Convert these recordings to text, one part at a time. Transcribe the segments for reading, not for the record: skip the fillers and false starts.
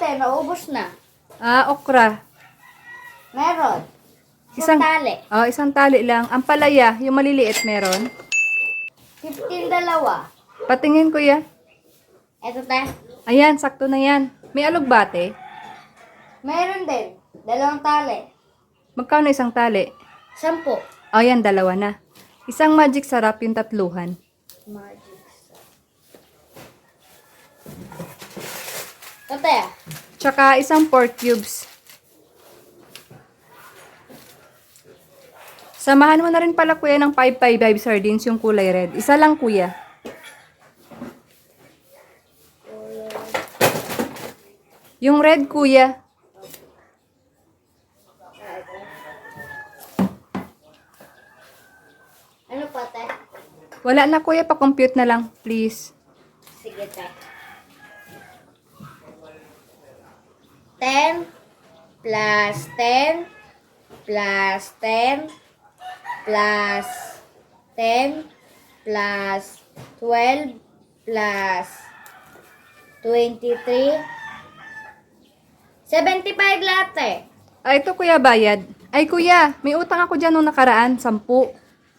te, naubos na. Okra. Meron. Isang tali. Isang tali lang. Ang palaya, yung maliliit meron. 15 dalawa. Patingin, kuya. Eto te. Ayan, sakto na yan. May alugbate. Meron din. 2 tali. Magkano isang tali? 10. Ayan, 2 na. Isang magic sarap yung 3. Magic. Ito te. Tsaka isang pork cubes. Samahan mo na rin pala kuya ng 555 sardines yung kulay red. Isa lang kuya. Yung red kuya. Ano pa te? Wala na kuya, pa-compute na lang, please. Sige te. 10 plus 10 plus 10 plus 10 plus 12 plus 23 75 lahat eh. Ito kuya bayad. Ay kuya, may utang ako dyan nung nakaraan, 10.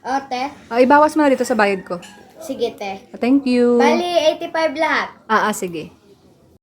O te, Ibawas mo na dito sa bayad ko. sige te. Thank you. Bali 85 lahat. Sige.